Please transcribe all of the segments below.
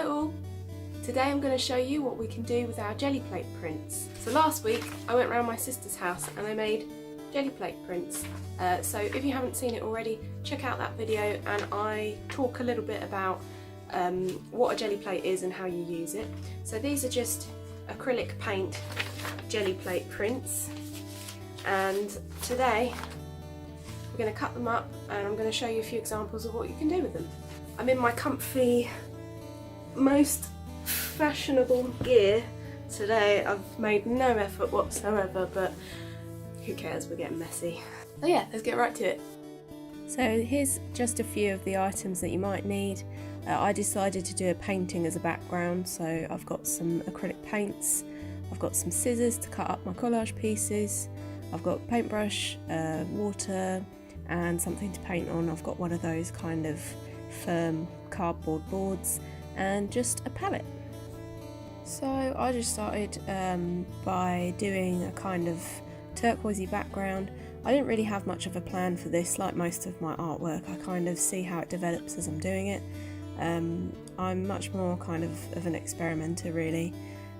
Hello all! Today I'm going to show you what we can do with our jelly plate prints. So last week I went round my sister's house and I made jelly plate prints. So if you haven't seen it already, check out that video and I talk a little bit about what a jelly plate is and how you use it. So these are just acrylic paint jelly plate prints, and today we're going to cut them up and I'm going to show you a few examples of what you can do with them. I'm in my comfy, most fashionable gear today. I've made no effort whatsoever, but who cares, we're getting messy. So yeah, let's get right to it. So here's just a few of the items that you might need. I decided to do a painting as a background, so I've got some acrylic paints, I've got some scissors to cut up my collage pieces, I've got paintbrush, water and something to paint on. I've got one of those kind of firm cardboard boards and just a palette. So I just started by doing a kind of turquoisey background. I didn't really have much of a plan for this. Like most of my artwork, I kind of see how it develops as I'm doing it. I'm much more kind of an experimenter really.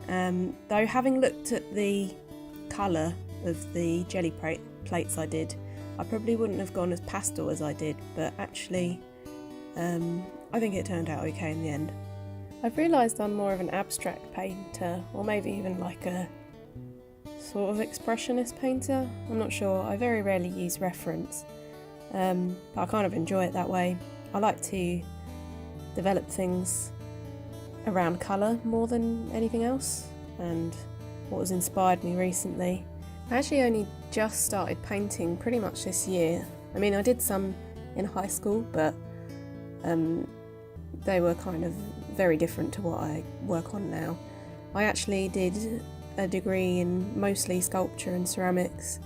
Though having looked at the colour of the jelly plates I did, I probably wouldn't have gone as pastel as I did, but actually I think it turned out okay in the end. I've realised I'm more of an abstract painter, or maybe even like a sort of expressionist painter. I'm not sure, I very rarely use reference, but I kind of enjoy it that way. I like to develop things around colour more than anything else, and what has inspired me recently. I actually only just started painting pretty much this year. I mean, I did some in high school, but they were kind of very different to what I work on now. I actually did a degree in mostly sculpture and ceramics,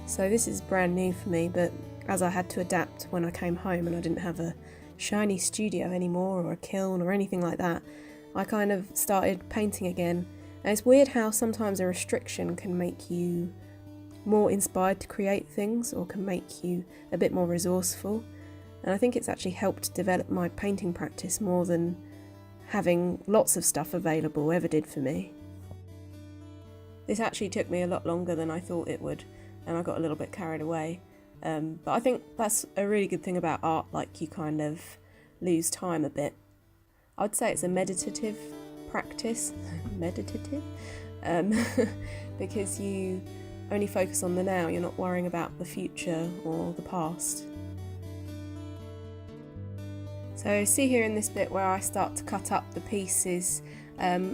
so this is brand new for me, but as I had to adapt when I came home and I didn't have a shiny studio anymore or a kiln or anything like that, I kind of started painting again. And it's weird how sometimes a restriction can make you more inspired to create things, or can make you a bit more resourceful. And I think it's actually helped develop my painting practice more than having lots of stuff available ever did for me. This actually took me a lot longer than I thought it would, and I got a little bit carried away. But I think that's a really good thing about art, like you kind of lose time a bit. I'd say it's a meditative practice, because you only focus on the now, you're not worrying about the future or the past. So see here in this bit where I start to cut up the pieces,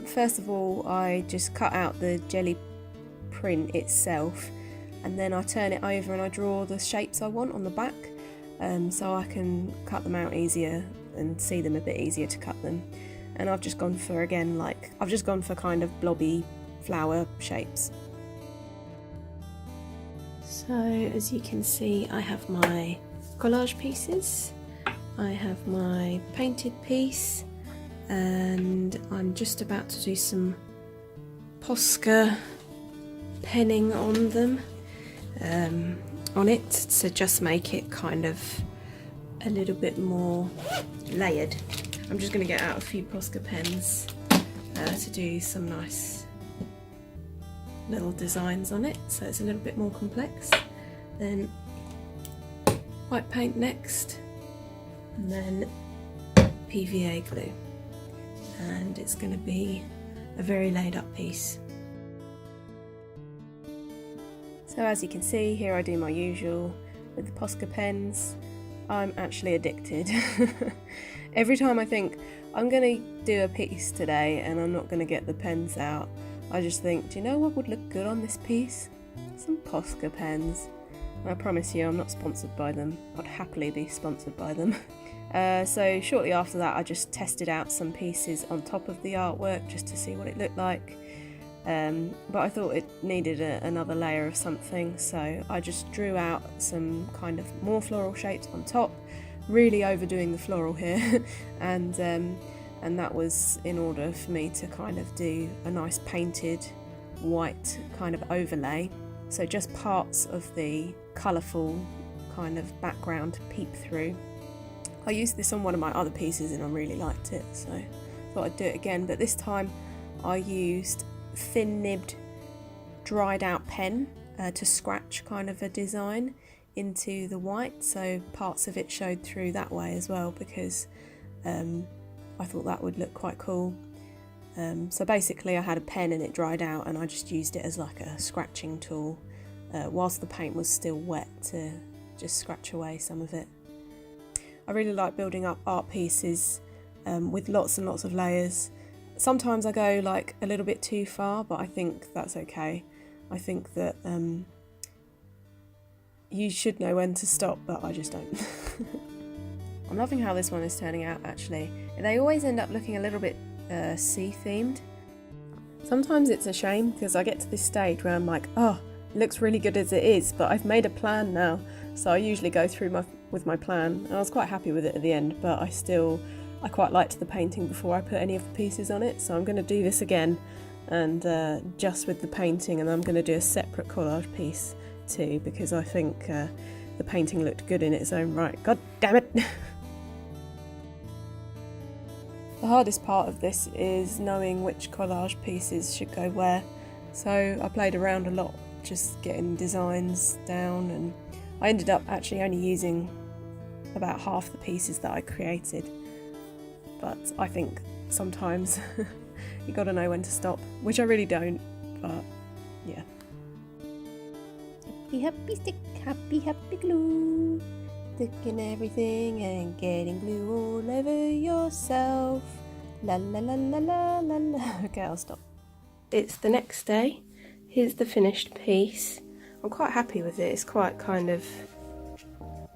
first of all I just cut out the jelly print itself, and then I turn it over and I draw the shapes I want on the back, so I can cut them out easier and see them a bit easier to cut them. And I've just gone for, again, kind of blobby flower shapes. So as you can see, I have my collage pieces, I have my painted piece, and I'm just about to do some Posca penning on them, on it, to just make it kind of a little bit more layered. I'm just going to get out a few Posca pens to do some nice little designs on it, so it's a little bit more complex. Then white paint next, and then PVA glue, and it's going to be a very laid up piece. So as you can see here, I do my usual with the Posca pens. I'm actually addicted. Every time I think I'm going to do a piece today and I'm not going to get the pens out, I just think, do you know what would look good on this piece? Some Posca pens. And I promise you, I'm not sponsored by them. I'd happily be sponsored by them. So shortly after that, I just tested out some pieces on top of the artwork just to see what it looked like. But I thought it needed another layer of something, so I just drew out some kind of more floral shapes on top, really overdoing the floral here, and that was in order for me to kind of do a nice painted white kind of overlay, so just parts of the colourful kind of background peep through. I used this on one of my other pieces and I really liked it, so I thought I'd do it again, but this time I used thin nibbed dried out pen to scratch kind of a design into the white, so parts of it showed through that way as well, because I thought that would look quite cool. So basically I had a pen and it dried out, and I just used it as like a scratching tool whilst the paint was still wet, to just scratch away some of it. I really like building up art pieces with lots and lots of layers. Sometimes I go like a little bit too far, but I think that's okay. I think that you should know when to stop, but I just don't. I'm loving how this one is turning out actually. They always end up looking a little bit sea themed. Sometimes it's a shame because I get to this stage where I'm like, oh, it looks really good as it is, but I've made a plan now, so I usually go through with my plan, and I was quite happy with it at the end, but I quite liked the painting before I put any of the pieces on it, so I'm going to do this again, and just with the painting, and I'm going to do a separate collage piece too, because I think the painting looked good in its own right. God damn it! The hardest part of this is knowing which collage pieces should go where, so I played around a lot, just getting designs down, and I ended up actually only using about half the pieces that I created. But I think sometimes you gotta know when to stop, which I really don't, but yeah. Happy, happy stick, happy, happy glue. Sticking everything and getting glue all over yourself. La la la la la la la. Okay, I'll stop. It's the next day. Here's the finished piece. I'm quite happy with it. It's quite kind of,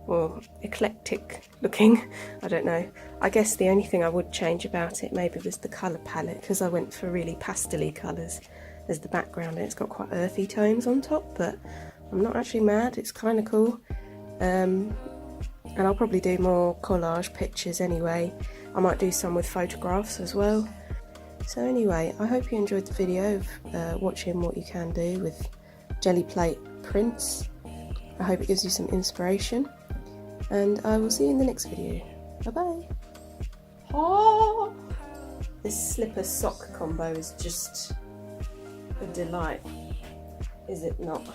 well, eclectic looking. I don't know. I guess the only thing I would change about it maybe was the colour palette, because I went for really pastel-y colours as the background, and it's got quite earthy tones on top, but I'm not actually mad. It's kind of cool. And I'll probably do more collage pictures anyway. I might do some with photographs as well. So anyway, I hope you enjoyed the video of watching what you can do with jelly plate prints. I hope it gives you some inspiration, and I will see you in the next video. Bye bye. Oh, this slipper sock combo is just a delight, is it not?